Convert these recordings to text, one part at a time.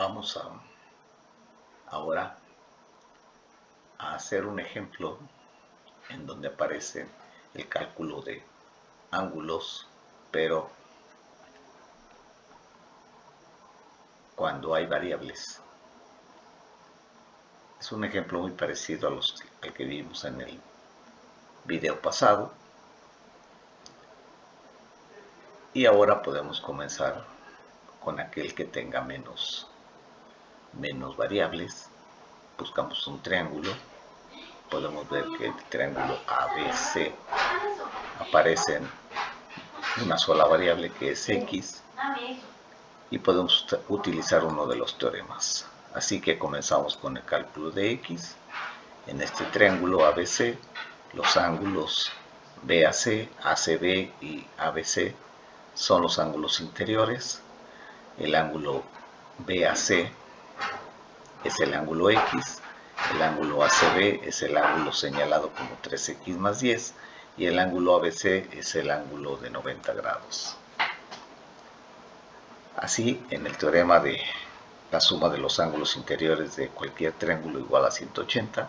Vamos ahora a hacer un ejemplo en donde aparece el cálculo de ángulos, pero cuando hay variables. Es un ejemplo muy parecido al que vimos en el video pasado. Y ahora podemos comenzar con aquel que tenga menos variables. Buscamos un triángulo. Podemos ver que el triángulo ABC aparece en una sola variable que es X. Y podemos utilizar uno de los teoremas. Así que comenzamos con el cálculo de X. En este triángulo ABC, los ángulos BAC, ACB y ABC son los ángulos interiores. El ángulo BAC es el ángulo X, el ángulo ACB es el ángulo señalado como 3X más 10 y el ángulo ABC es el ángulo de 90 grados. Así, en el teorema de la suma de los ángulos interiores de cualquier triángulo igual a 180,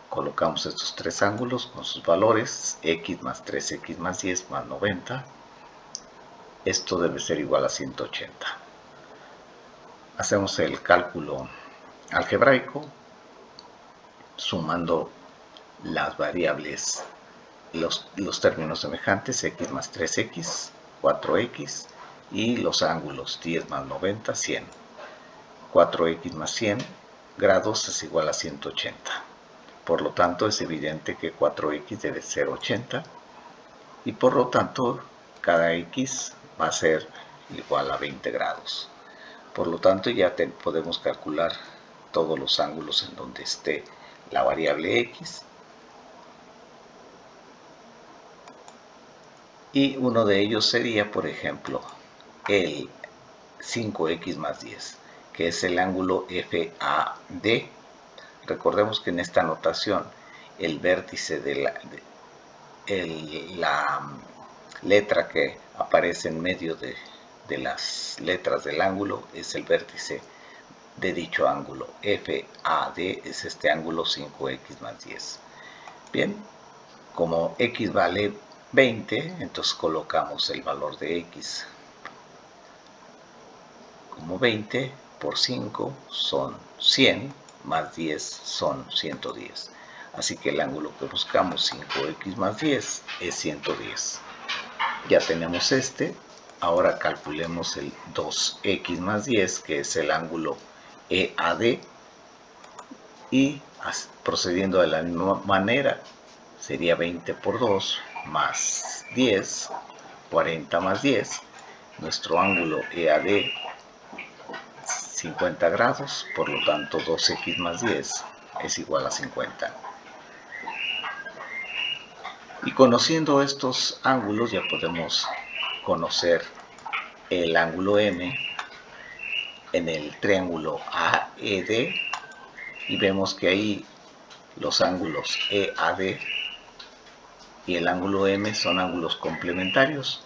colocamos estos tres ángulos con sus valores, X más 3X más 10 más 90. Esto debe ser igual a 180. Hacemos el cálculo algebraico sumando las variables, los términos semejantes, X más 3X, 4X, y los ángulos 10 más 90, 100. 4X más 100 grados es igual a 180. Por lo tanto, es evidente que 4X debe ser 80 y por lo tanto cada X va a ser igual a 20 grados. Por lo tanto, ya podemos calcular todos los ángulos en donde esté la variable X. Y uno de ellos sería, por ejemplo, el 5X más 10, que es el ángulo FAD. Recordemos que en esta notación el vértice de la letra que aparece en medio de las letras del ángulo es el vértice de dicho ángulo. FAD es este ángulo 5X más 10. Bien, como X vale 20, entonces colocamos el valor de X como 20 por 5 son 100, más 10 son 110. Así que el ángulo que buscamos, 5X más 10, es 110. Ya tenemos este. Ahora calculemos el 2X más 10, que es el ángulo EAD. Y procediendo de la misma manera, sería 20 por 2 más 10, 40 más 10. Nuestro ángulo EAD 50 grados, por lo tanto 2X más 10 es igual a 50. Y conociendo estos ángulos ya podemos conocer el ángulo M en el triángulo AED y vemos que ahí los ángulos EAD y el ángulo M son ángulos complementarios.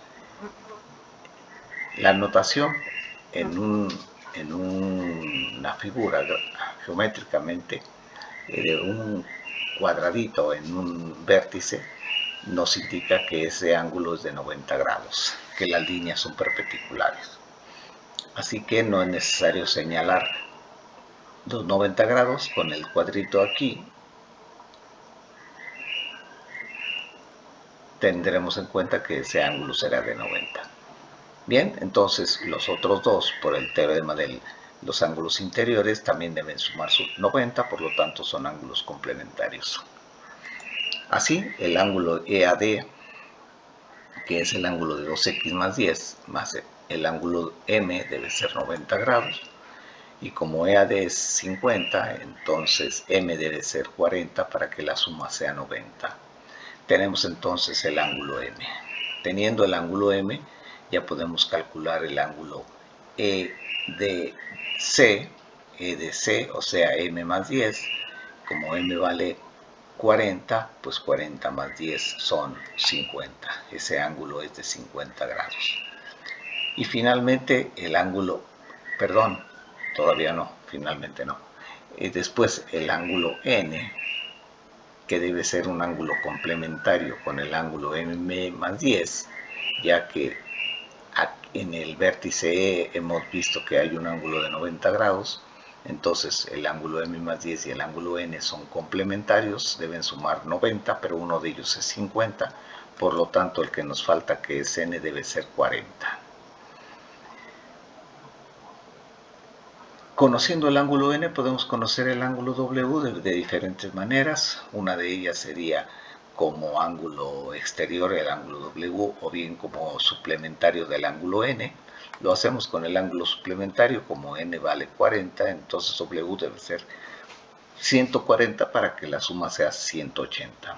La notación en una figura geométricamente de un cuadradito en un vértice nos indica que ese ángulo es de 90 grados, que las líneas son perpendiculares. Así que no es necesario señalar los 90 grados con el cuadrito aquí. Tendremos en cuenta que ese ángulo será de 90. Bien, entonces los otros dos, por el teorema de los ángulos interiores, también deben sumar sus 90, por lo tanto son ángulos complementarios. Así, el ángulo EAD, que es el ángulo de 2X más 10, más el ángulo M debe ser 90 grados. Y como EAD es 50, entonces M debe ser 40 para que la suma sea 90. Tenemos entonces el ángulo M. Teniendo el ángulo M, ya podemos calcular el ángulo EDC, o sea, M más 10. Como M vale 40, pues 40 más 10 son 50. Ese ángulo es de 50 grados. Y finalmente el ángulo, todavía no, finalmente no. Después el ángulo n, que debe ser un ángulo complementario con el ángulo m más 10, ya que en el vértice E hemos visto que hay un ángulo de 90 grados, entonces el ángulo m más 10 y el ángulo n son complementarios, deben sumar 90, pero uno de ellos es 50, por lo tanto el que nos falta, que es n, debe ser 40. Conociendo el ángulo n, podemos conocer el ángulo W de diferentes maneras. Una de ellas sería como ángulo exterior el ángulo W, o bien como suplementario del ángulo n. Lo hacemos con el ángulo suplementario. Como n vale 40, entonces W debe ser 140 para que la suma sea 180.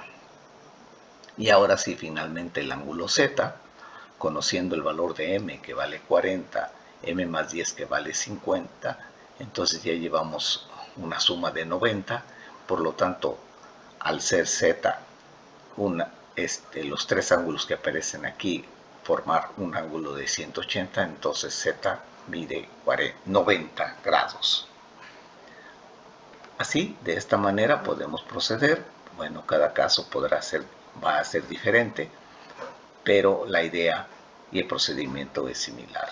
Y ahora sí, finalmente el ángulo Z, conociendo el valor de m, que vale 40, m más 10, que vale 50, entonces ya llevamos una suma de 90. Por lo tanto, al ser Z los tres ángulos que aparecen aquí formar un ángulo de 180, entonces Z mide 90 grados. Así, de esta manera podemos proceder. Bueno, cada caso va a ser diferente, pero la idea y el procedimiento es similar.